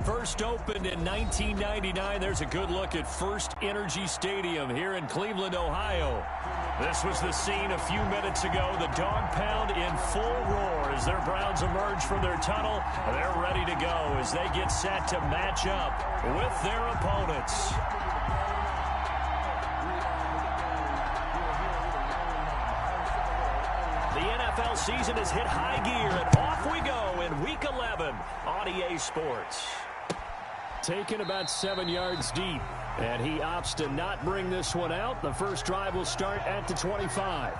First opened in 1999. There's a good look at First Energy Stadium here in Cleveland, Ohio. This was the scene a few minutes ago. The Dog Pound in full roar as their Browns emerge from their tunnel. They're ready to go as they get set to match up with their opponents. The NFL season has hit high gear, and off we go in Week 11 on EA Sports. Taken about 7 yards deep, and he opts to not bring this one out. The first drive will start at the 25.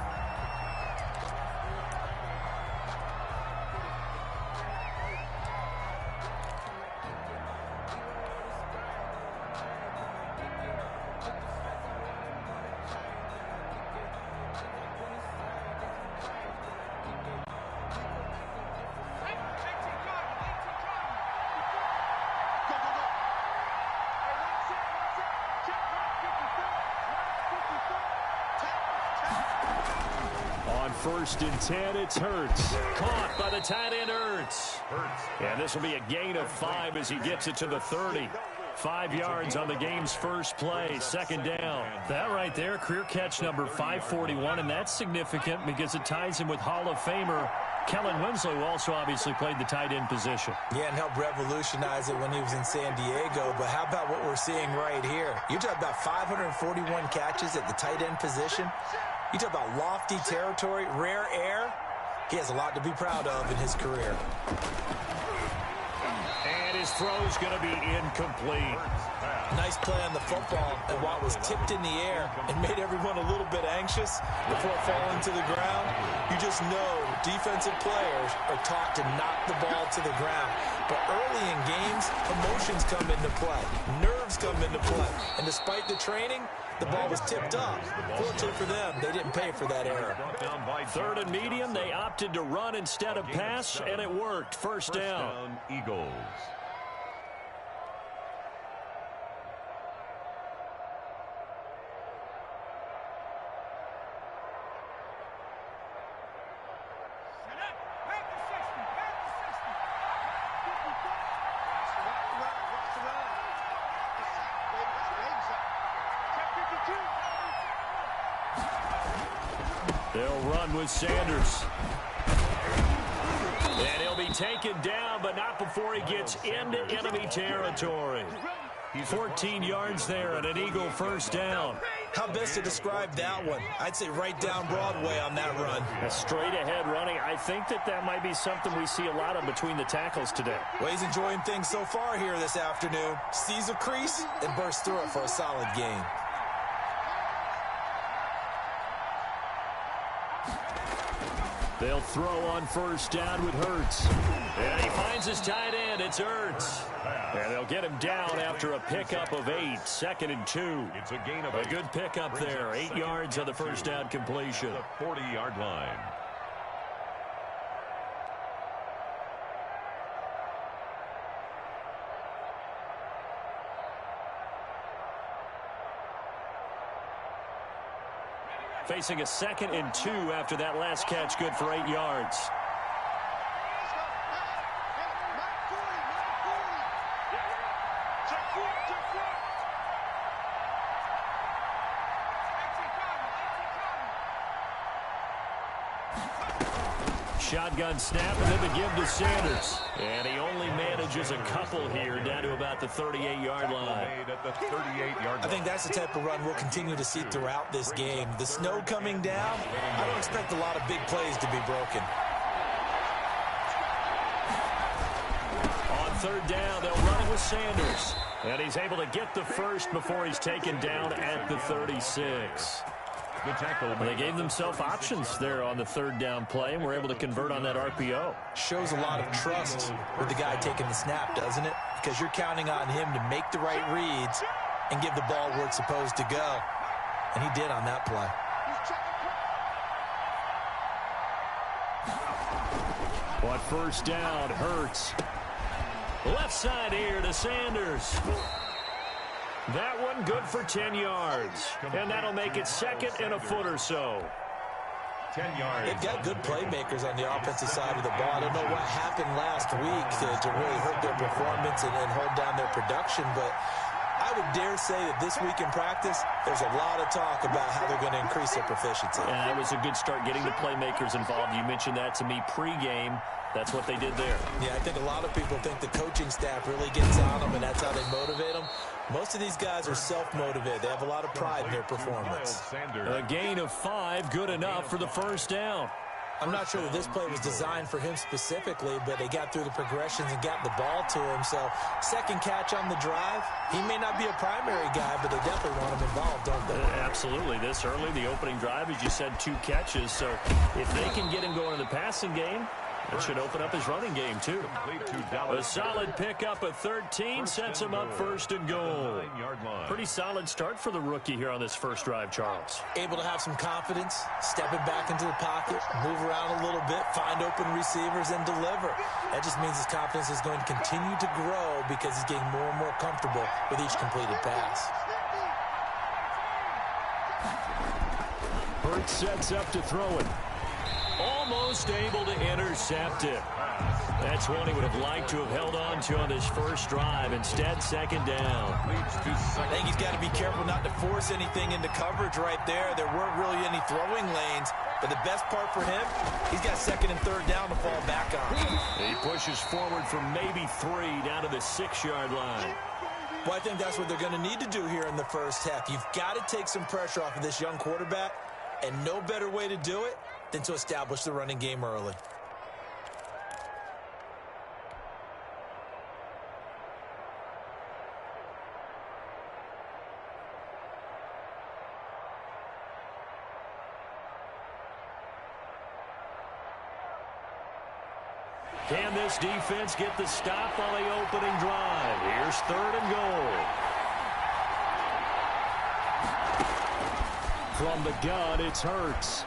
First and 10, it's Hurts. Caught by the tight end, Hurts. And this will be a gain of 5 as he gets it to the 30. 5 yards on the game's first play, second down. That right there, career catch number 541, and that's significant because it ties him with Hall of Famer Kellen Winslow, who also obviously played the tight end position. Yeah, and helped revolutionize it when he was in San Diego. But how about what we're seeing right here? You're talking about 541 catches at the tight end position. You talk about lofty territory, rare air. He has a lot to be proud of in his career. And his throw's going to be incomplete. Nice play on the football, and while it was tipped in the air and made everyone a little bit anxious before falling to the ground, you just know defensive players are taught to knock the ball to the ground. But early in games, emotions come into play. Nerves come into play. And despite the training, the ball was tipped up. Fortunately for them, they didn't pay for that error. Third and medium, they opted to run instead of pass, and it worked. First down, Eagles. They'll run with Sanders. And he'll be taken down, but not before he gets into enemy territory. 14 yards there and an Eagle first down. How best to describe that one? I'd say right down Broadway on that run. A straight ahead running. I think that might be something we see a lot of between the tackles today. Well, he's enjoying things so far here this afternoon. Sees a crease and bursts through it for a solid gain. They'll throw on first down with Hurts. And he finds his tight end. It's Hurts. And they'll get him down after a pickup of 8. Second and 2. It's a gain of 8. A good pickup there. 8 yards on the first down completion. The 40-yard line. Facing a second and 2 after that last catch, good for 8 yards. Shotgun snap, and then the give to Sanders. And he only manages a couple here, down to about the 38-yard line. I think that's the type of run we'll continue to see throughout this game. The snow coming down, I don't expect a lot of big plays to be broken. On third down, they'll run with Sanders. And he's able to get the first before he's taken down at the 36. They gave themselves options there on the third down play and were able to convert on that RPO. Shows a lot of trust with the guy taking the snap, doesn't it? Because you're counting on him to make the right reads and give the ball where it's supposed to go. And he did on that play. But first down, Hurts. Left side here to Sanders. That one good for 10 yards. And that'll make it second and a foot or so. 10 yards. They've got good playmakers on the offensive side of the ball. I don't know what happened last week to really hurt their performance and hold down their production, but I would dare say that this week in practice, there's a lot of talk about how they're going to increase their proficiency. And that was a good start getting the playmakers involved. You mentioned that to me pregame. That's what they did there. Yeah, I think a lot of people think the coaching staff really gets on them, and that's how they motivate them. Most of these guys are self-motivated. They have a lot of pride in their performance. A gain of 5, good enough for the first down. I'm not sure that this play was designed for him specifically, but they got through the progressions and got the ball to him. So, second catch on the drive. He may not be a primary guy, but they definitely want him involved, don't they? Absolutely. This early, the opening drive, as you said, 2 catches. So, if they can get him going in the passing game, it should open up his running game, too. A solid pickup of 13 sets him up first and goal. Pretty solid start for the rookie here on this first drive, Charles. Able to have some confidence, stepping back into the pocket, move around a little bit, find open receivers, and deliver. That just means his confidence is going to continue to grow because he's getting more and more comfortable with each completed pass. Hurts sets up to throw it. Almost able to intercept it. That's one he would have liked to have held on to on this first drive. Instead, second down. I think he's got to be careful not to force anything into coverage right there. There weren't really any throwing lanes. But the best part for him, he's got second and third down to fall back on. He pushes forward for maybe 3 down to the 6-yard line. Well, I think that's what they're going to need to do here in the first half. You've got to take some pressure off of this young quarterback. And no better way to do it than to establish the running game early. Can this defense get the stop on the opening drive? Here's third and goal. From the gun, it's Hurts.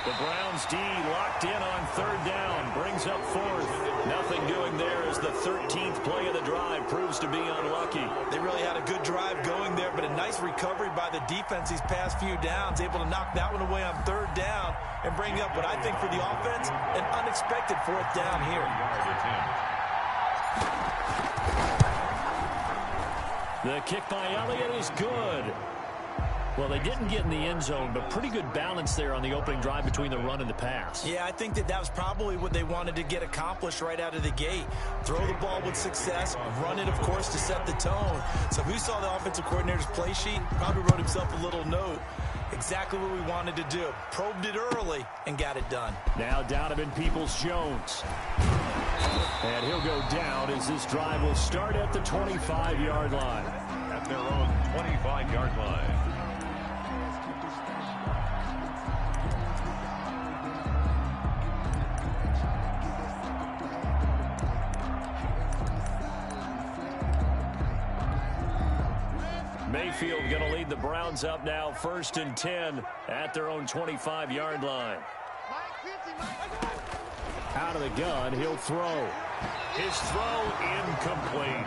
The Browns D locked in on third down, brings up fourth. Nothing doing there as the 13th play of the drive proves to be unlucky. They really had a good drive going there, but a nice recovery by the defense these past few downs, able to knock that one away on third down and bring up what I think for the offense, an unexpected fourth down here. The kick by Elliott is good. Well, they didn't get in the end zone, but pretty good balance there on the opening drive between the run and the pass. Yeah, I think that was probably what they wanted to get accomplished right out of the gate. Throw the ball with success, run it, of course, to set the tone. So who saw the offensive coordinator's play sheet probably wrote himself a little note. Exactly what we wanted to do. Probed it early and got it done. Now Donovan Peoples-Jones. And he'll go down as this drive will start at the 25-yard line. At their own 25-yard line. Mayfield going to lead the Browns up now, 1st and 10 at their own 25-yard line. Out of the gun, he'll throw. His throw incomplete.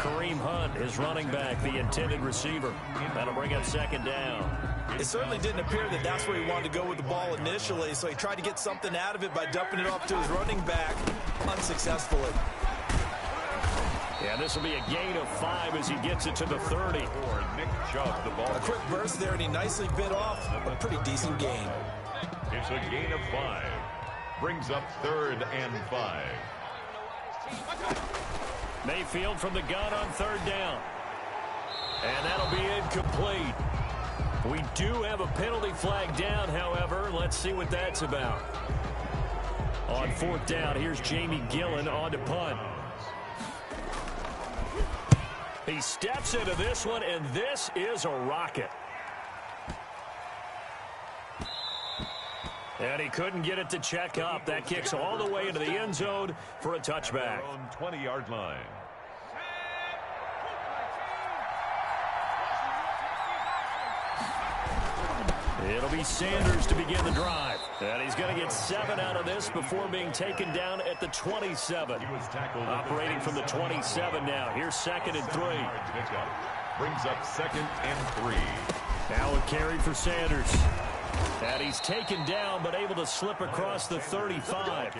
Kareem Hunt is running back, the intended receiver. That'll bring up second down. It certainly didn't appear that that's where he wanted to go with the ball initially, so he tried to get something out of it by dumping it off to his running back unsuccessfully. Yeah, this will be a gain of 5 as he gets it to the 30. Nick Chubb, the ball. A quick burst there, and he nicely bit off a pretty decent gain. It's a gain of 5. Brings up 3rd and 5. Mayfield from the gun on third down. And that'll be incomplete. We do have a penalty flag down, however. Let's see what that's about. On 4th down, here's Jamie Gillen on to punt. He steps into this one, and this is a rocket. And he couldn't get it to check up. That kicks all the way into the end zone for a touchback. On 20-yard line. It'll be Sanders to begin the drive. And he's going to get 7 out of this before being taken down at the 27. Operating from the 27 now. Here's 2nd and 3. Brings up 2nd and 3. Now a carry for Sanders. And he's taken down but able to slip across the 35.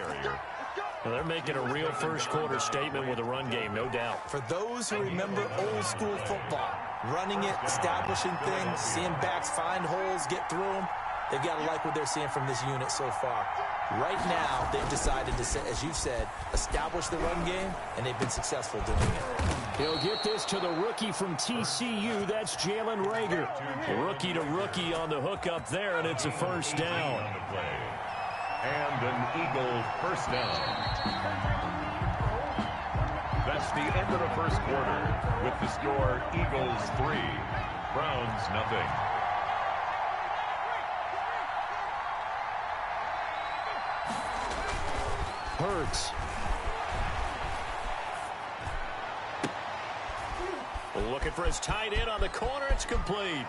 Well, they're making a real first-quarter statement with a run game, no doubt. For those who remember old-school football, running it, establishing things, seeing backs find holes, get through them, they've got to like what they're seeing from this unit so far. Right now, they've decided to, as you've said, establish the run game, and they've been successful doing it. He'll get this to the rookie from TCU. That's Jalen Reagor. Rookie to rookie on the hook up there, and it's a first down. And an Eagle first down. That's the end of the first quarter with the score Eagles 3, Browns nothing. Hurts. Looking for his tight end on the corner. It's complete.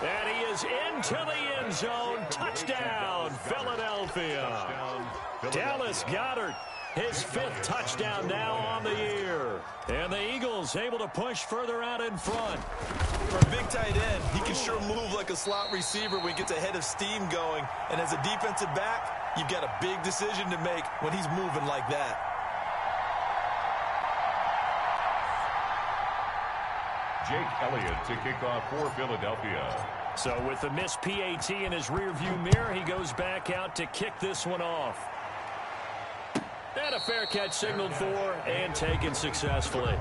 And he is into the end zone. Touchdown, Philadelphia. Dallas Goedert, his 5th touchdown now on the year. And the Eagles able to push further out in front. For a big tight end, he can sure move like a slot receiver when he gets a head of steam going. And as a defensive back, you've got a big decision to make when he's moving like that. Jake Elliott to kick off for Philadelphia. So with the missed PAT in his rearview mirror, he goes back out to kick this one off. And a fair catch signaled for and taken successfully.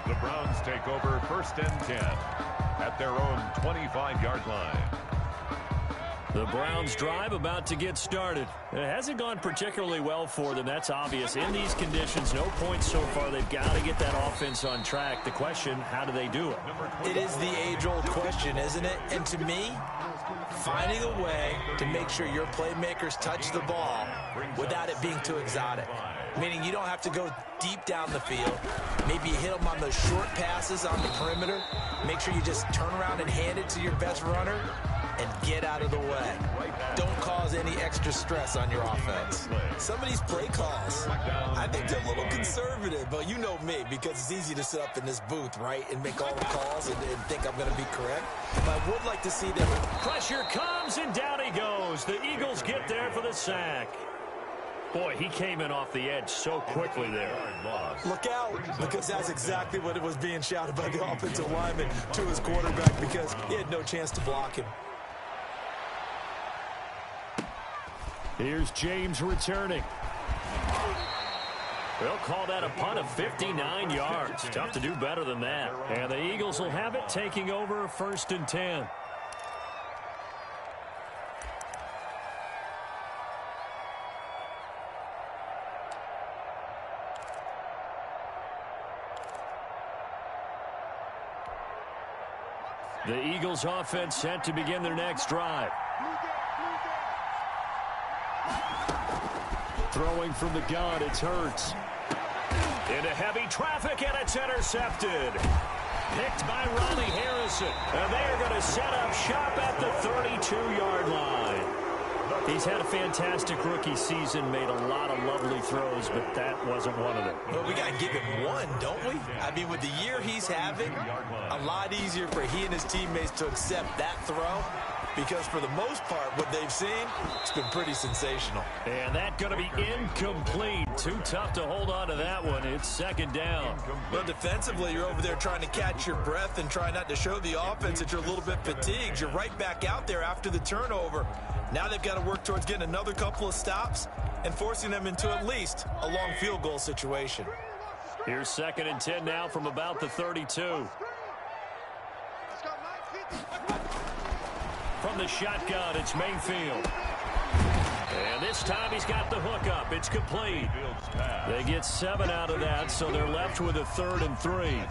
The Browns take over 1st and 10 at their own 25-yard line. The Browns drive about to get started. It hasn't gone particularly well for them. That's obvious. In these conditions, no points so far. They've got to get that offense on track. The question, how do they do it? It is the age-old question, isn't it? And to me, finding a way to make sure your playmakers touch the ball without it being too exotic. Meaning you don't have to go deep down the field. Maybe you hit them on those short passes on the perimeter. Make sure you just turn around and hand it to your best runner and get out of the way. Don't cause any extra stress on your offense. Some of these play calls, I think they're a little conservative, but you know me, because it's easy to sit up in this booth, right, and make all the calls and think I'm going to be correct. But I would like to see them. Pressure comes, and down he goes. The Eagles get there for the sack. Boy, he came in off the edge so quickly there. Look out, because that's exactly what it was being shouted by the offensive lineman to his quarterback, because he had no chance to block him. Here's James returning. They'll call that a punt of 59 yards. Tough to do better than that. And the Eagles will have it, taking over 1st and 10. The Eagles offense set to begin their next drive. Throwing from the gun, it's Hurts. Into heavy traffic, and it's intercepted. Picked by Ronnie Harrison. And they are going to set up shop at the 32-yard line. He's had a fantastic rookie season, made a lot of lovely throws, but that wasn't one of them. Well, we got to give him one, don't we? I mean, with the year he's having, a lot easier for he and his teammates to accept that throw, because for the most part, what they've seen, it's been pretty sensational. And that's going to be incomplete. Too tough to hold on to that one. It's 2nd down. Well, defensively, you're over there trying to catch your breath and try not to show the offense that you're a little bit fatigued. You're right back out there after the turnover. Now they've got to work towards getting another couple of stops and forcing them into at least a long field goal situation. Here's 2nd and 10 now from about the 32. From the shotgun, it's Mayfield. And this time he's got the hook up. It's complete. They get 7 out of that, so they're left with a 3rd and 3.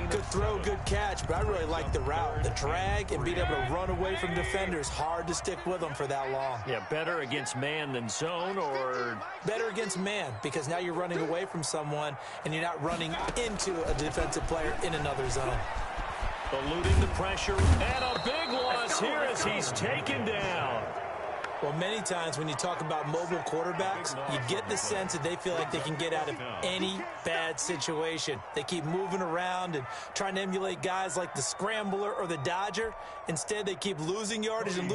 Good throw, good catch, but I really like the route. The drag and being able to run away from defenders, hard to stick with them for that long. Yeah, better against man than zone, or? Better against man, because now you're running away from someone and you're not running into a defensive player in another zone. Eluding the pressure, and a big loss here as he's taken down. Well, many times when you talk about mobile quarterbacks, you get the sense that they feel like they can get out of any bad situation. They keep moving around and trying to emulate guys like the Scrambler or the Dodger. Instead, they keep losing yardage and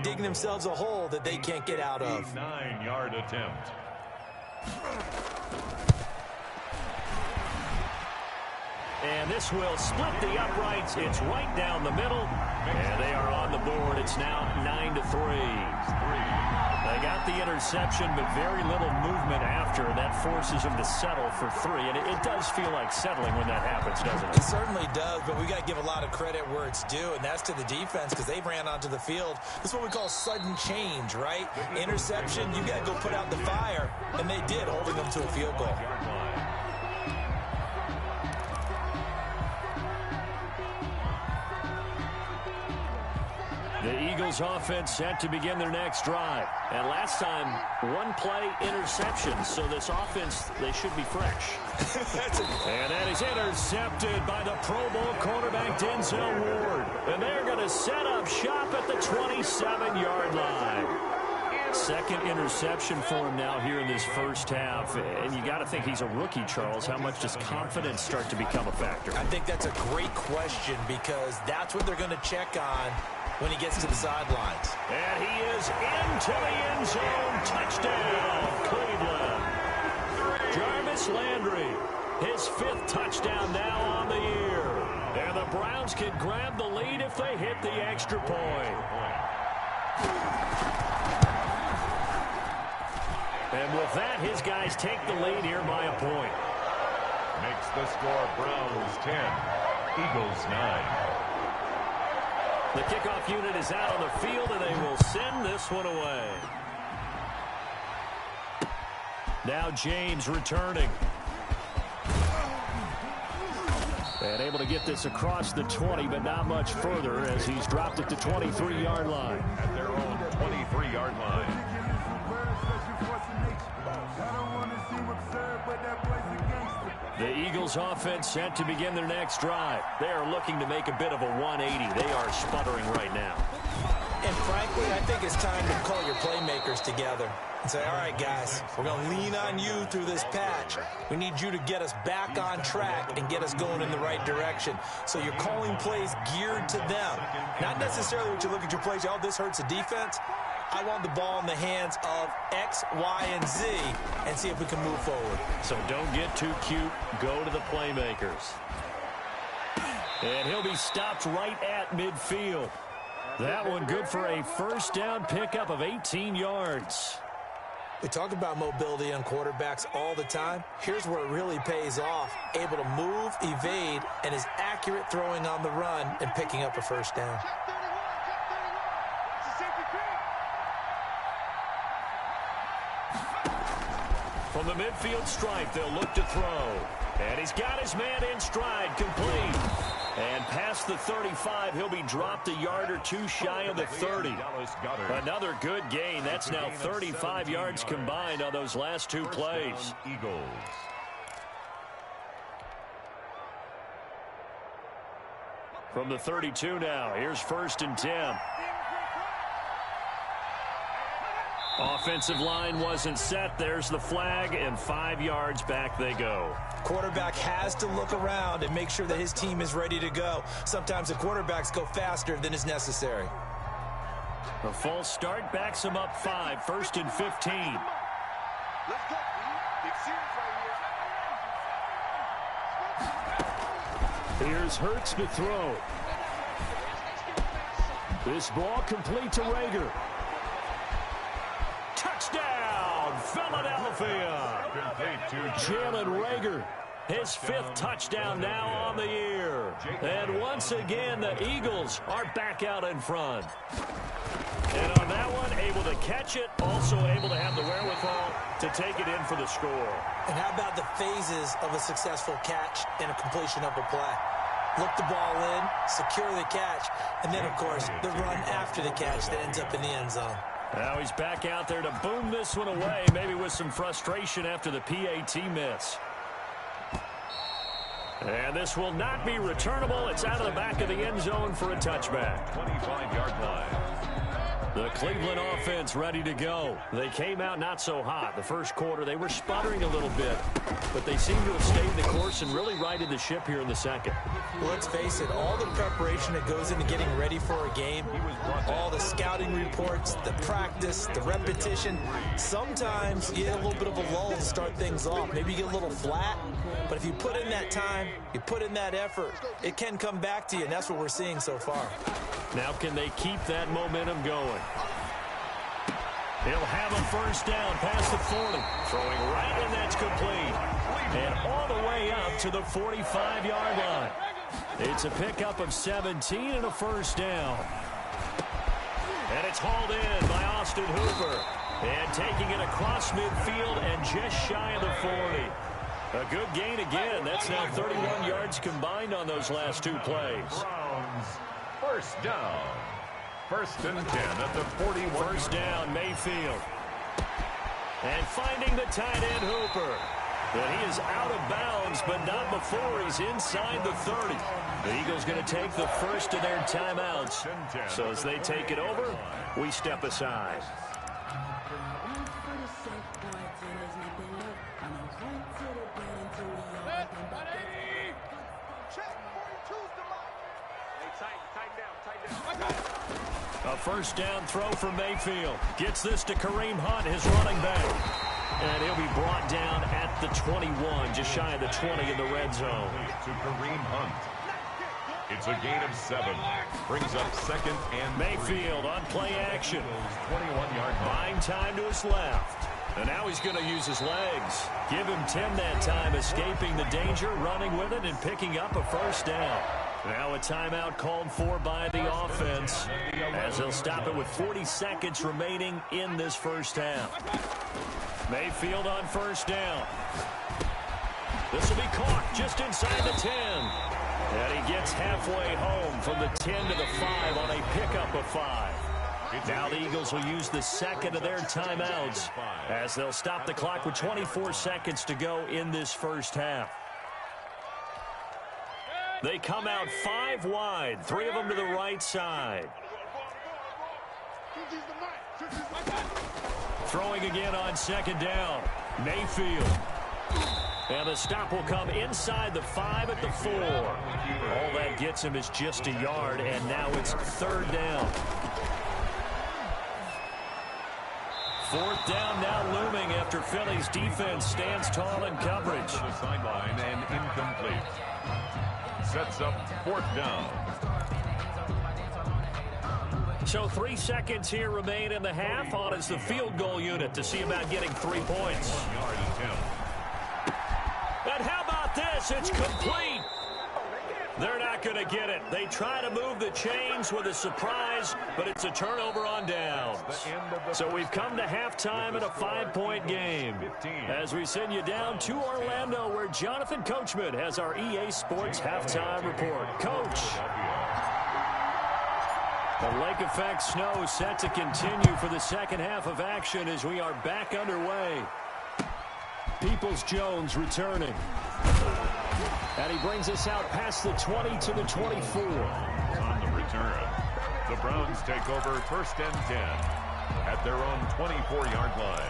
digging themselves a hole that they can't get out of. 9-yard attempt. And this will split the uprights. It's right down the middle. And they are on the board. It's now 9-3. They got the interception, but very little movement after. And that forces them to settle for 3. And it does feel like settling when that happens, doesn't it? It certainly does, but we got to give a lot of credit where it's due, and that's to the defense because they ran onto the field. This is what we call sudden change, right? Interception, you got to go put out the fire, and they did, holding them to a field goal. The Eagles offense set to begin their next drive. And last time, one play interception. So this offense, they should be fresh. And that is intercepted by the Pro Bowl quarterback Denzel Ward. And they're going to set up shop at the 27-yard line. Second interception for him now here in this first half. And you got to think he's a rookie, Charles. How much does confidence start to become a factor? I think that's a great question because that's what they're going to check on when he gets to the sidelines. And he is into the end zone. Touchdown, Cleveland. Jarvis Landry, his 5th touchdown now on the year. And the Browns can grab the lead if they hit the extra point. And with that, his guys take the lead here by a point. Makes the score Browns 10, Eagles 9. The kickoff unit is out on the field, and they will send this one away. Now James returning. And able to get this across the 20, but not much further as he's dropped at the 23-yard line. At their own 23-yard line. The Eagles offense set to begin their next drive. They are looking to make a bit of a 180. They are sputtering right now. And frankly, I think it's time to call your playmakers together and say, all right, guys, we're going to lean on you through this patch. We need you to get us back on track and get us going in the right direction. So you're calling plays geared to them. Not necessarily what you look at your plays, oh, this hurts the defense. I want the ball in the hands of X, Y, and Z and see if we can move forward. So don't get too cute. Go to the playmakers. And he'll be stopped right at midfield. That one good for a first down pickup of 18 yards. We talk about mobility on quarterbacks all the time. Here's where it really pays off. Able to move, evade, and is accurate throwing on the run and picking up a first down. From the midfield stripe, they'll look to throw. And he's got his man in stride, complete. And past the 35, he'll be dropped a yard or two shy of the 30. Another good gain. That's now 35 yards combined on those last two plays. Eagles. From the 32 now, here's 1st and 10. Offensive line wasn't set. There's the flag, and 5 yards back they go. Quarterback has to look around and make sure that his team is ready to go. Sometimes the quarterbacks go faster than is necessary. A false start backs him up 5, 1st and 15. Let's go. Big series right here. Here's Hurts to throw. This ball complete to Rager. Touchdown, Philadelphia. Jalen Rager, his 5th touchdown now on the year. And once again, the Eagles are back out in front. And on that one, able to catch it, also able to have the wherewithal to take it in for the score. And how about the phases of a successful catch and a completion of a play? Look the ball in, secure the catch, and then, of course, the run after the catch that ends up in the end zone. Now he's back out there to boom this one away, maybe with some frustration after the PAT miss. And this will not be returnable. It's out of the back of the end zone for a touchback. 25-yard line. The Cleveland offense ready to go. They came out not so hot. The first quarter, they were sputtering a little bit, but they seem to have stayed the course and really righted the ship here in the second. Well, let's face it, all the preparation that goes into getting ready for a game, all the scouting reports, the practice, the repetition, sometimes you get a little bit of a lull to start things off. Maybe you get a little flat, but if you put in that time, you put in that effort, it can come back to you, and that's what we're seeing so far. Now can they keep that momentum going? He'll have a first down past the 40. Throwing right, and that's complete. And all the way up to the 45-yard line. It's a pickup of 17 and a first down. And it's hauled in by Austin Hooper. And taking it across midfield and just shy of the 40. A good gain again. That's now 31 yards combined on those last two plays. Browns, first down. First and 10 at the 41. First down, Mayfield. And finding the tight end, Hooper. But he is out of bounds, but not before he's inside the 30. The Eagles going to take the first of their timeouts. So as they take it over, we step aside. A first down throw from Mayfield. Gets this to Kareem Hunt, his running back. And he'll be brought down at the 21, just shy of the 20 in the red zone. To Kareem Hunt. It's a gain of 7. Brings up second and Mayfield on play action. 21-yard line. Buying time to his left. And now he's going to use his legs. Give him 10 that time, escaping the danger, running with it, and picking up a first down. Now a timeout called for by the offense as they'll stop it with 40 seconds remaining in this first half. Mayfield on first down. This will be caught just inside the 10. And he gets halfway home from the 10 to the 5 on a pickup of 5. Now the Eagles will use the second of their timeouts as they'll stop the clock with 24 seconds to go in this first half. They come out 5 wide, 3 of them to the right side. Throwing again on second down. Mayfield. And the stop will come inside the 5 at the 4. All that gets him is just a yard, and now it's third down. Fourth down now looming after Philly's defense stands tall in coverage. To the sideline and incomplete. Sets up fourth down. So 3 seconds here remain in the half. On is the field goal unit to see about getting 3 points. 1-yard attempt. And how about this? It's complete. They're not going to get it. They try to move the chains with a surprise, but it's a turnover on downs. So we've come to halftime in a 5-point game. As we send you down to Orlando, where Jonathan Coachman has our EA Sports halftime report. Coach. The lake effect snow set to continue for the second half of action as we are back underway. Peoples-Jones returning. And he brings us out past the 20 to the 24. On the return, the Browns take over first and 10 at their own 24-yard line.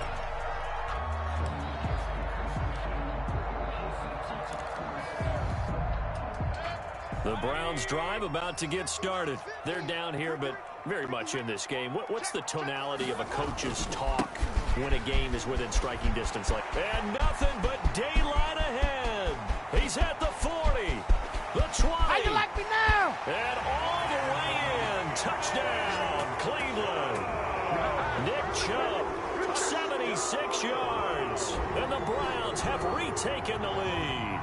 The Browns drive about to get started. They're down here, but very much in this game. What's the tonality of a coach's talk when a game is within striking distance? And nothing but daylight ahead. He's at the 40, the 20. How you like me now? And all the way in. Touchdown, Cleveland. Nick Chubb, 76 yards. And the Browns have retaken the lead.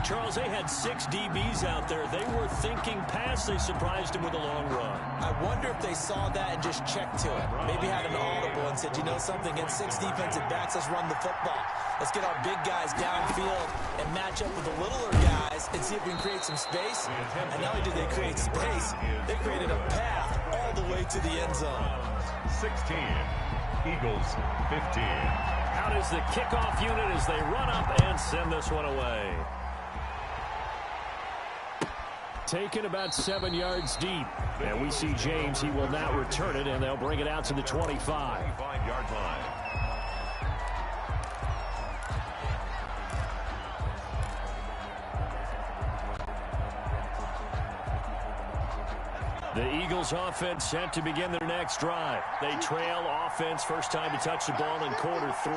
Charles, they had 6 DBs out there. They were thinking pass. They surprised him with a long run. I wonder if they saw that and just checked to it. Maybe had an audible and said, you know something, against 6 defensive backs, let's run the football. Let's get our big guys downfield and match up with the littler guys and see if we can create some space. And not only did they create space, they created a path all the way to the end zone. 16, Eagles 15. Out is the kickoff unit as they run up and send this one away. Taken about 7 yards deep. And we see James. He will now return it, and they'll bring it out to the 25. 25-yard line. The Eagles offense set to begin their next drive. They trail offense, first time to touch the ball in quarter 3,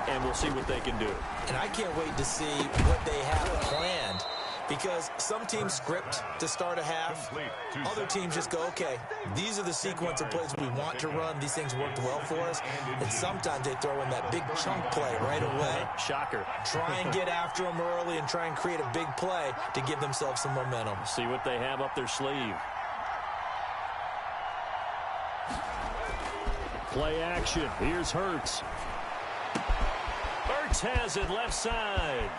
and we'll see what they can do. And I can't wait to see what they have planned, because some teams script to start a half. Other teams just go, okay, these are the sequence of plays we want to run. These things worked well for us. And sometimes they throw in that big chunk play right away. Shocker. Try and get after them early and try and create a big play to give themselves some momentum. See what they have up their sleeve. Play action. Here's Hurts. Hurts has it left side.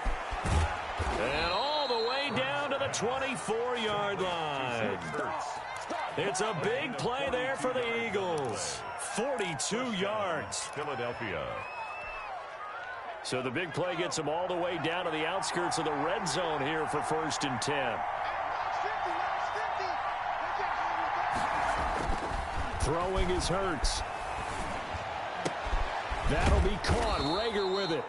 And all the way down to the 24-yard line. It's a big play there for the Eagles. 42 yards. Philadelphia. So the big play gets them all the way down to the outskirts of the red zone here for 1st and 10. Throwing is Hurts. That'll be caught. Rager with it.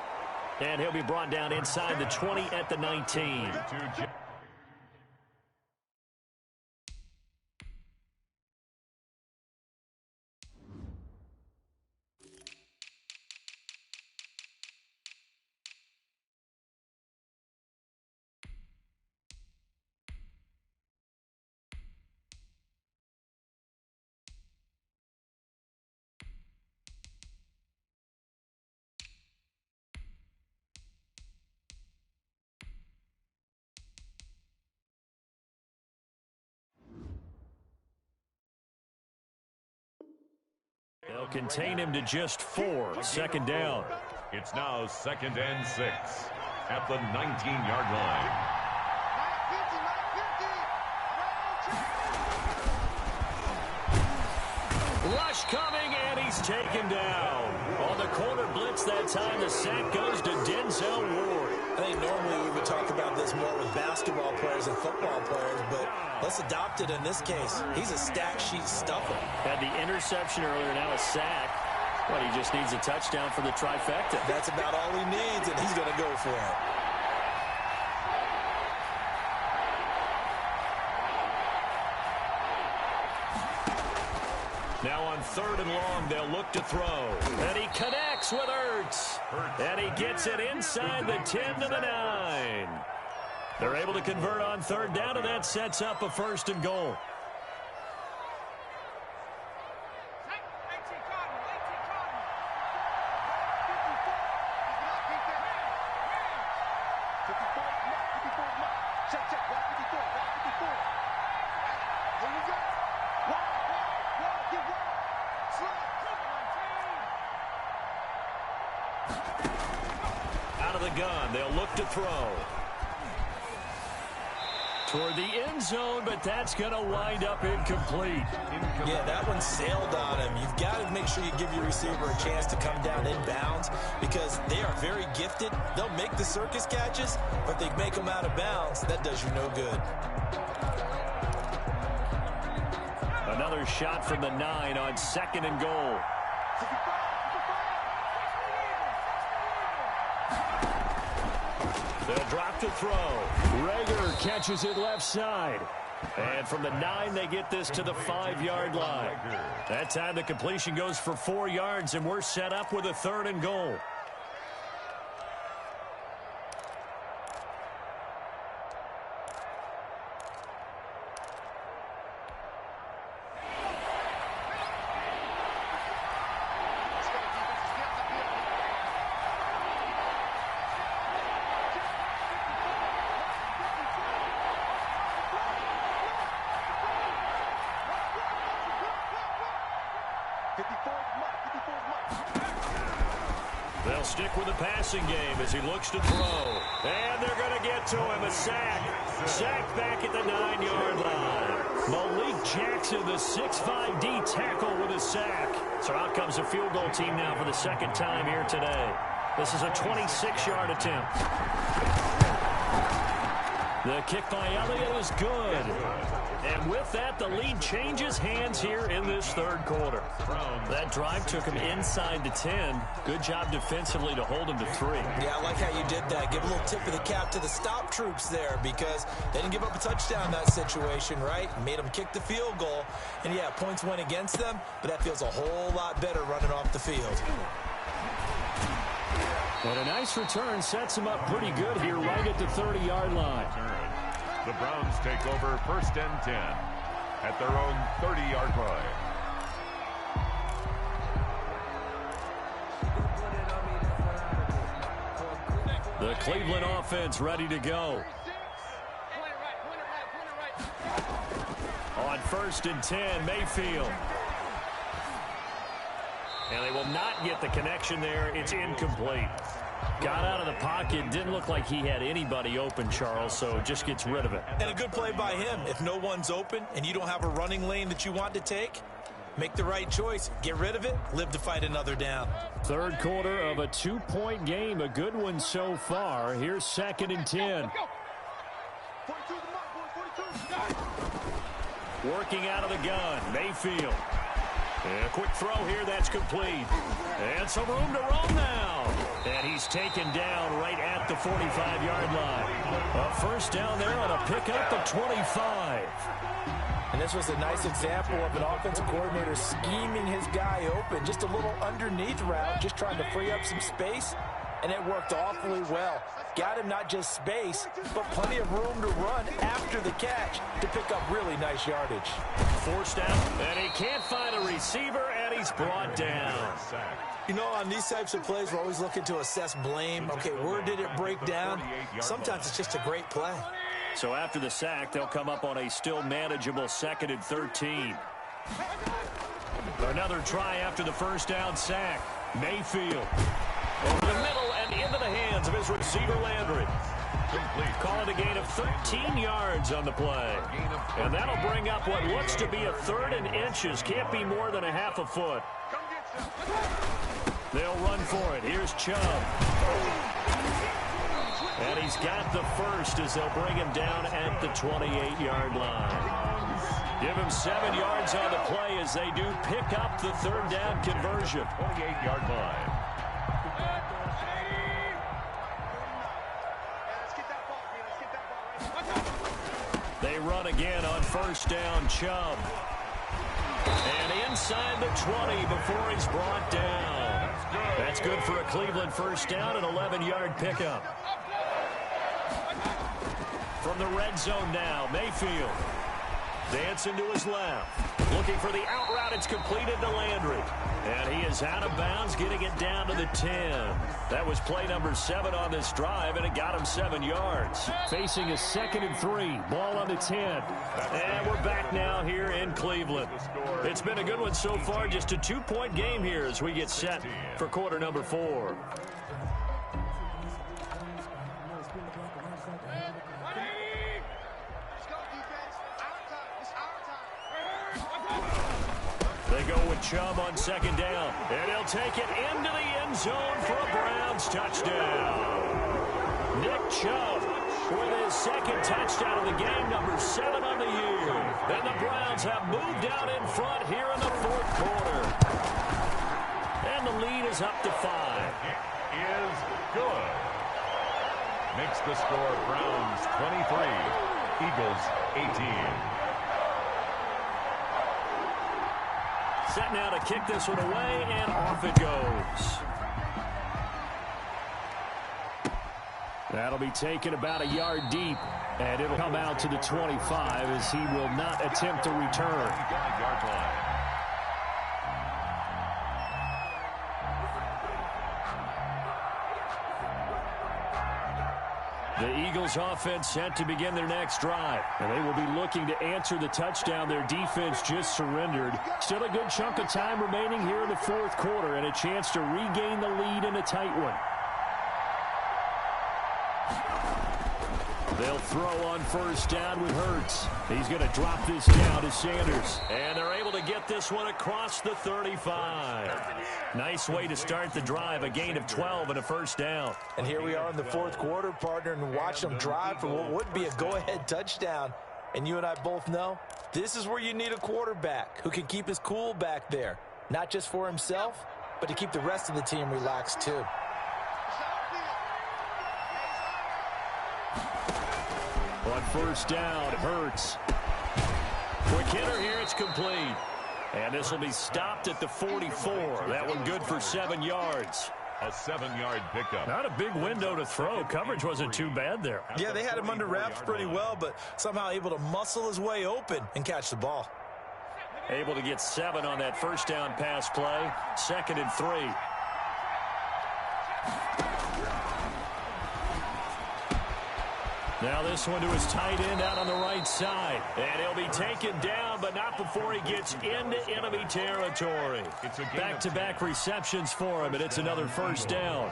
And he'll be brought down inside the 20 at the 19. They'll contain him to just 4. 2nd down. It's now 2nd and 6 at the 19-yard line. Rush coming, and he's taken down. On the corner blitz that time, the sack goes to Denzel Ward. I think normally we would talk about this more with basketball players and football players, but let's adopt it in this case. He's a stat sheet stuffer. Had the interception earlier, now a sack. But he just needs a touchdown for the trifecta. That's about all he needs, and he's going to go for it. Now on 3rd and long, they'll look to throw. And he connects with Hurts. And he gets it inside the 10 to the 9. They're able to convert on 3rd down, and that sets up a 1st and goal. Out of the gun, they'll look to throw. Toward the end zone, but that's going to wind up incomplete. Yeah, that one sailed on him. You've got to make sure you give your receiver a chance to come down inbounds because they are very gifted. They'll make the circus catches, but they make them out of bounds. That does you no good. Another shot from the 9 on 2nd and goal. They'll drop to throw. Rager catches it left side. And from the 9, they get this to the 5-yard line. That time the completion goes for 4 yards, and we're set up with a 3rd and goal. They'll stick with the passing game as he looks to throw. And they're going to get to him. A sack. Sack back at the 9-yard line. Malik Jackson, the 6'5" D tackle with a sack. So out comes a field goal team now for the 2nd time here today. This is a 26-yard attempt. The kick by Elliott is good. And with that, the lead changes hands here in this third quarter. That drive took him inside the 10. Good job defensively to hold him to 3. Yeah, I like how you did that. Give a little tip of the cap to the stop troops there because they didn't give up a touchdown in that situation, right? Made them kick the field goal. And, yeah, points went against them, but that feels a whole lot better running off the field. But a nice return sets him up pretty good here right at the 30-yard line. The Browns take over 1st and 10 at their own 30-yard line. The Cleveland offense ready to go. On 1st and 10, Mayfield. And they will not get the connection there. It's incomplete. Got out of the pocket. Didn't look like he had anybody open, Charles, so just gets rid of it. And a good play by him. If no one's open and you don't have a running lane that you want to take, make the right choice. Get rid of it. Live to fight another down. Third quarter of a 2-point game. A good one so far. Here's 2nd and 10. Working out of the gun. Mayfield. And a quick throw here, that's complete. And some room to roam now. And he's taken down right at the 45-yard line. A first down there on a pickup of 25. And this was a nice example of an offensive coordinator scheming his guy open. Just a little underneath route, just trying to free up some space. And it worked awfully well. Got him not just space, but plenty of room to run after the catch to pick up really nice yardage. Forced out, and he can't find a receiver, and he's brought down. You know, on these types of plays, we're always looking to assess blame. Okay, where did it break down? Sometimes it's just a great play. So after the sack, they'll come up on a still manageable 2nd and 13. Another try after the first down sack. Mayfield. Over the middle and into the hands of his receiver, Landry. Call it a gain of 13 yards on the play. And that'll bring up what looks to be a 3rd and inches. Can't be more than a half a foot. They'll run for it. Here's Chubb. And he's got the first as they'll bring him down at the 28-yard line. Give him 7 yards on the play as they do pick up the 3rd down conversion. 28-yard line. They run again on first down, Chubb. And inside the 20 before he's brought down. That's good for a Cleveland first down, an 11-yard pickup. From the red zone now, Mayfield. Dancing to his left. Looking for the out route. It's completed to Landry. And he is out of bounds, getting it down to the 10. That was play number 7 on this drive, and it got him 7 yards. Facing a 2nd and 3. Ball on the 10. And we're back now here in Cleveland. It's been a good one so far. Just a 2-point game here as we get set for quarter number 4. They go with Chubb on 2nd down. And he'll take it into the end zone for a Browns touchdown. Nick Chubb with his 2nd touchdown of the game, number 7 on the year. And the Browns have moved out in front here in the 4th quarter. And the lead is up to 5. It is good. Makes the score Browns 23, Eagles 18. Set now to kick this one away, and off it goes. That'll be taken about a yard deep, and it'll come out to the 25 as he will not attempt to return. The Eagles offense set to begin their next drive, and they will be looking to answer the touchdown their defense just surrendered. Still a good chunk of time remaining here in the 4th quarter and a chance to regain the lead in a tight one. They'll throw on first down with Hurts. He's going to drop this down to Sanders. And they're able to get this one across the 35. Nice way to start the drive, a gain of 12 and a first down. And here we are in the fourth quarter, partner, and watch them drive for what would be a go-ahead touchdown. And you and I both know this is where you need a quarterback who can keep his cool back there. Not just for himself, but to keep the rest of the team relaxed too. On first down, Hurts. Quick hitter here, it's complete. And this will be stopped at the 44. That one good for 7 yards. A 7-yard pickup. Not a big window to throw. Coverage wasn't too bad there. Yeah, they had him under wraps pretty well, but somehow able to muscle his way open and catch the ball. Able to get 7 on that first down pass play. 2nd and 3. Now this one to his tight end out on the right side. And he'll be taken down, but not before he gets into enemy territory. Back-to-back receptions for him, and it's another first down.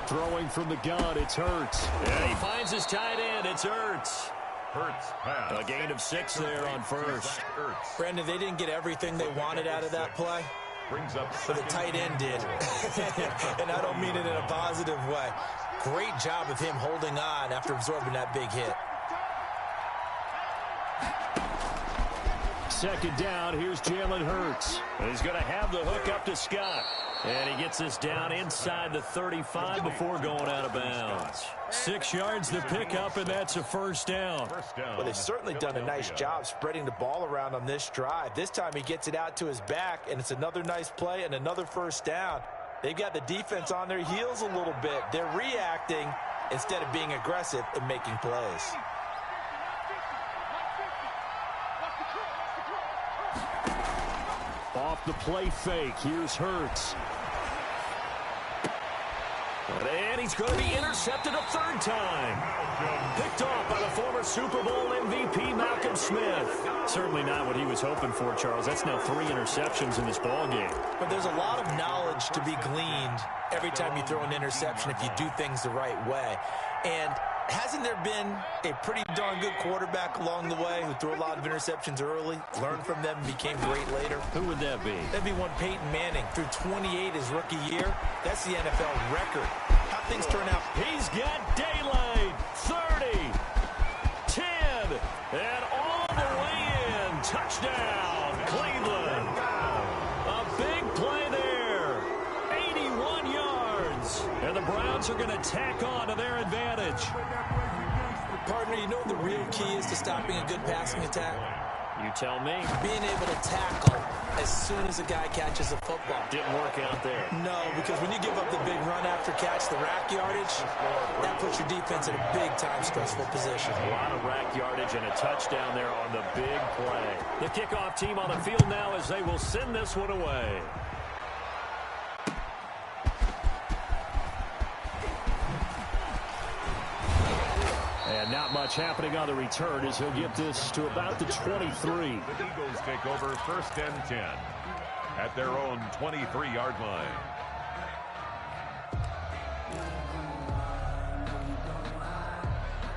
Throwing from the gun, it's Hurts. And he finds his tight end, it's Hurts. Hurts pass. A gain of 6 there on first. Brandon, they didn't get everything they wanted out of that play, but the tight end did. And I don't mean it in a positive way. Great job of him holding on after absorbing that big hit. 2nd down, here's Jalen Hurts. He's going to have the hook up to Scott. And he gets this down inside the 35 before going out of bounds. 6 yards the pickup, and that's a first down. Well, they've certainly done a nice job spreading the ball around on this drive. This time he gets it out to his back, and it's another nice play and another first down. They've got the defense on their heels a little bit. They're reacting instead of being aggressive and making plays. Off the play fake, here's Hurts. And he's going to be intercepted a 3rd time. Picked off by the former Super Bowl MVP, Malcolm Smith. Certainly not what he was hoping for, Charles. That's now 3 interceptions in this ballgame. But there's a lot of knowledge to be gleaned every time you throw an interception if you do things the right way. And hasn't there been a pretty darn good quarterback along the way who threw a lot of interceptions early, learned from them, and became great later? Who would that be? That'd be one Peyton Manning. Threw 28 his rookie year. That's the NFL record. How things turn out. He's got daylight. 30, 10, and all the way in. Touchdown, Cleveland. A big play there. 81 yards. And the Browns are going to tack on to their advantage. Partner, you know what the real key is to stopping a good passing attack? You tell me. Being able to tackle as soon as a guy catches a football. Didn't work out there. No, because when you give up the big run after catch, the rack yardage, that puts your defense in a big-time stressful position. A lot of rack yardage and a touchdown there on the big play. The kickoff team on the field now as they will send this one away. And not much happening on the return as he'll get this to about the 23. The Eagles take over 1st and 10 at their own 23-yard line.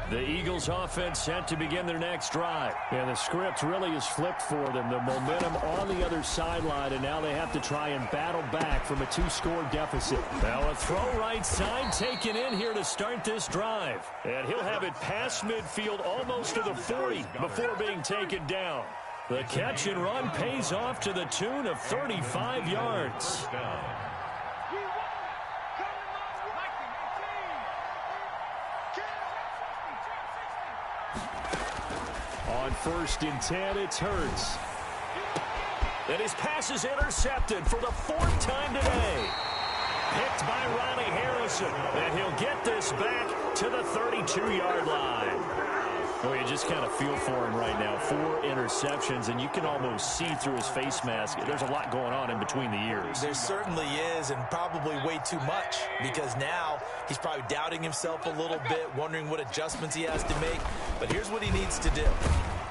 The Eagles offense set to begin their next drive. And the script really is flipped for them. The momentum on the other sideline, and now they have to try and battle back from a 2-score deficit. Now a throw right side taken in here to start this drive. And he'll have it past midfield almost to the 40 before being taken down. The catch and run pays off to the tune of 35 yards. On 1st and 10, it's Hurts. And his pass is intercepted for the 4th time today. Picked by Ronnie Harrison. And he'll get this back to the 32-yard line. Well, you just kind of feel for him right now. 4 interceptions, and you can almost see through his face mask. There's a lot going on in between the ears. There certainly is, and probably way too much, because now he's probably doubting himself a little bit, wondering what adjustments he has to make. But here's what he needs to do.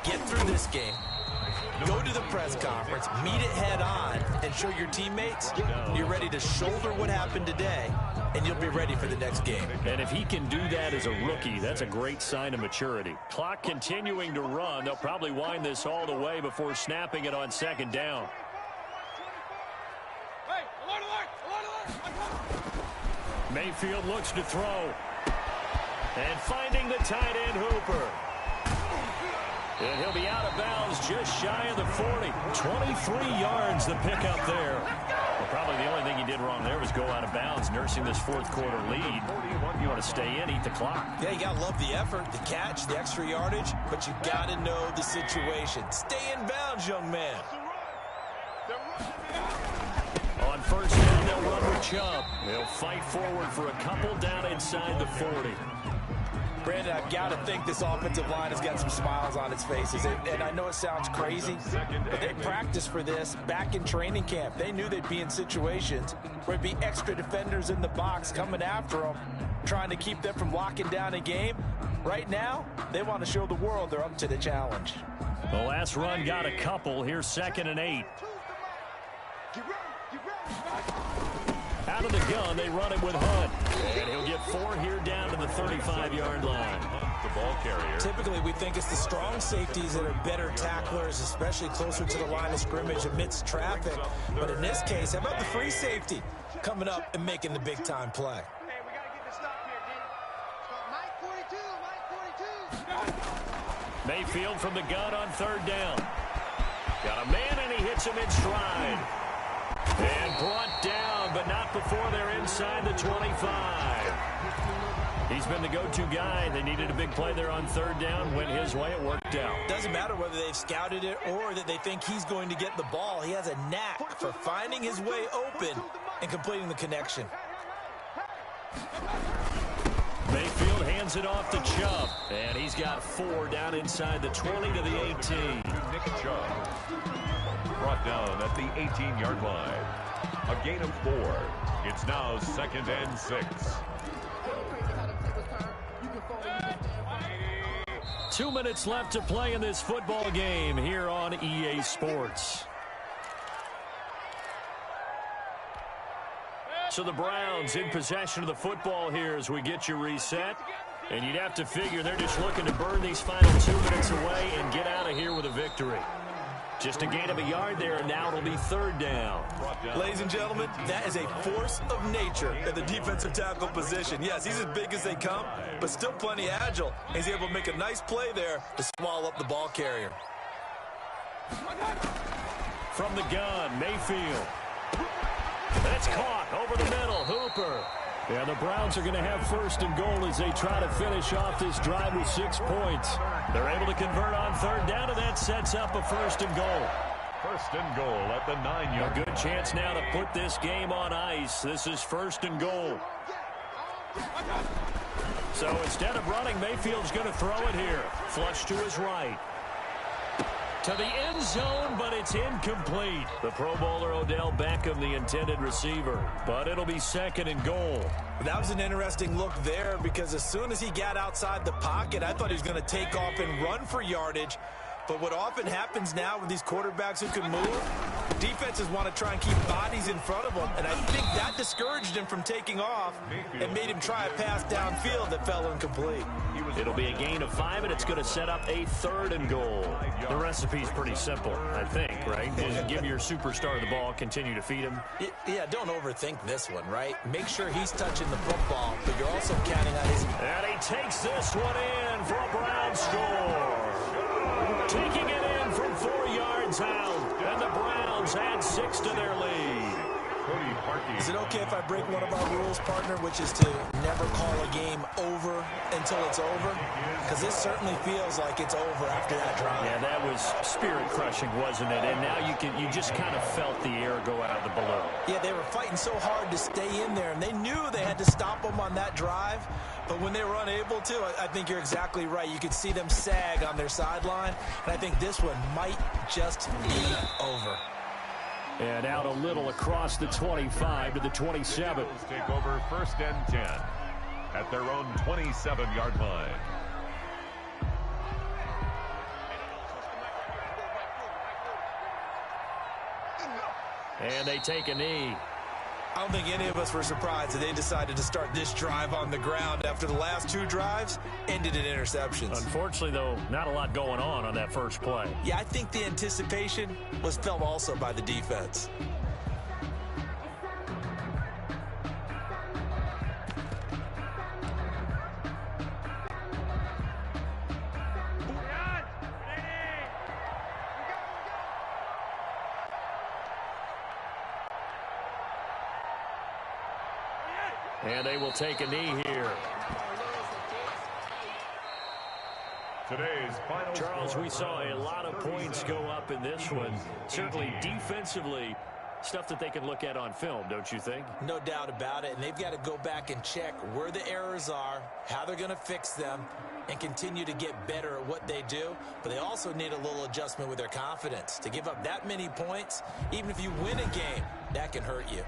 Get through this game. Go to the press conference, meet it head on, and show your teammates you're ready to shoulder what happened today, and you'll be ready for the next game. And if he can do that as a rookie, that's a great sign of maturity. Clock continuing to run. They'll probably wind this all the way before snapping it on second down. Mayfield looks to throw. And finding the tight end, Hooper. And he'll be out of bounds just shy of the 40. 23 yards the pickup there. Well, probably the only thing he did wrong there was go out of bounds, nursing this fourth quarter lead. You want to stay in, eat the clock. Yeah, you got to love the effort, the catch, the extra yardage, but you got to know the situation. Stay in bounds, young man. On first down, they'll run with Chubb. They'll fight forward for a couple down inside the 40. Brandon, I've got to think this offensive line has got some smiles on its faces. And I know it sounds crazy, but they practiced for this back in training camp. They knew they'd be in situations where there'd be extra defenders in the box coming after them, trying to keep them from locking down a game. Right now, they want to show the world they're up to the challenge. The last run got a couple. Here's 2nd and 8. Out of the gun, they run it with Hunt. And he'll get 4 here down to the 35-yard line. The ball carrier. Typically, we think it's the strong safeties that are better tacklers, especially closer to the line of scrimmage amidst traffic. But in this case, how about the free safety coming up and making the big-time play? Hey, we got to get this stop here, D. Mike 42, Mike 42. Mayfield from the gun on 3rd down. Got a man, and he hits him in stride. And brought down, but not before they're inside the 25. He's been the go-to guy. They needed a big play there on 3rd down. Went his way. It worked out. Doesn't matter whether they've scouted it or that they think he's going to get the ball. He has a knack for finding his way open and completing the connection. Mayfield hands it off to Chubb. And he's got 4 down inside the 20 to the 18. Nick Chubb. Brought down at the 18-yard line. A gain of 4. It's now 2nd and 6. 2 minutes left to play in this football game here on EA Sports. So the Browns in possession of the football here as we get you reset. And you'd have to figure they're just looking to burn these final 2 minutes away and get out of here with a victory. Just a gain of a yard there, and now it'll be 3rd down. Ladies and gentlemen, that is a force of nature at the defensive tackle position. Yes, he's as big as they come, but still plenty agile. He's able to make a nice play there to swallow up the ball carrier. From the gun, Mayfield. That's caught over the middle, Hooper. Yeah, the Browns are going to have 1st and goal as they try to finish off this drive with 6 points. They're able to convert on 3rd down, and that sets up a 1st and goal. 1st and goal at the 9-yard. A good chance now to put this game on ice. This is 1st and goal. So instead of running, Mayfield's going to throw it here. Flush to his right. To the end zone, but it's incomplete. The Pro Bowler Odell Beckham, the intended receiver. But it'll be 2nd and goal. That was an interesting look there because as soon as he got outside the pocket, I thought he was going to take off and run for yardage. But what often happens now with these quarterbacks who can move, defenses want to try and keep bodies in front of them. And I think that discouraged him from taking off and made him try a pass downfield that fell incomplete. It'll be a gain of 5, and it's going to set up a 3rd and goal. The recipe's pretty simple, I think, right? Just give your superstar the ball, continue to feed him. Yeah, don't overthink this one, right? Make sure he's touching the football, but you're also counting on his... And he takes this one in for a Brown score. Taking it in from 4 yards out, and the Browns add 6 to their lead. Is it okay if I break one of our rules, partner, which is to never call a game over until it's over? Because this certainly feels like it's over after that drive. Yeah, that was spirit-crushing, wasn't it? And now you just kind of felt the air go out of the balloon. Yeah, they were fighting so hard to stay in there, and they knew they had to stop them on that drive. But when they were unable to, I think you're exactly right. You could see them sag on their sideline, and I think this one might just be over. And out a little across the 25 to the 27. Take over 1st and 10 at their own 27-yard line. And they take a knee. I don't think any of us were surprised that they decided to start this drive on the ground after the last 2 drives ended in interceptions. Unfortunately, though, not a lot going on that first play. Yeah, I think the anticipation was felt also by the defense. And they will take a knee here. Today's final Charles, we saw a lot of points go up in this one. Certainly defensively, stuff that they can look at on film, don't you think? No doubt about it. And they've got to go back and check where the errors are, how they're going to fix them, and continue to get better at what they do. But they also need a little adjustment with their confidence. To give up that many points, even if you win a game, that can hurt you.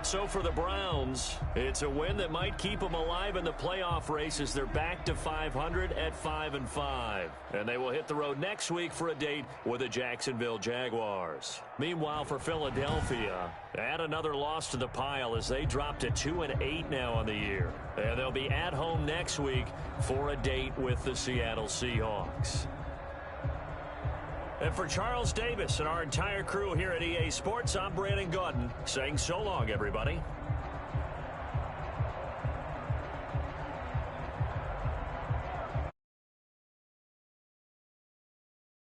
So for the Browns, it's a win that might keep them alive in the playoff race as they're back to 500 at 5-5. And they will hit the road next week for a date with the Jacksonville Jaguars. Meanwhile, for Philadelphia, add another loss to the pile as they drop to 2-8 now on the year. And they'll be at home next week for a date with the Seattle Seahawks. And for Charles Davis and our entire crew here at EA Sports, I'm Brandon Gaudin saying so long, everybody.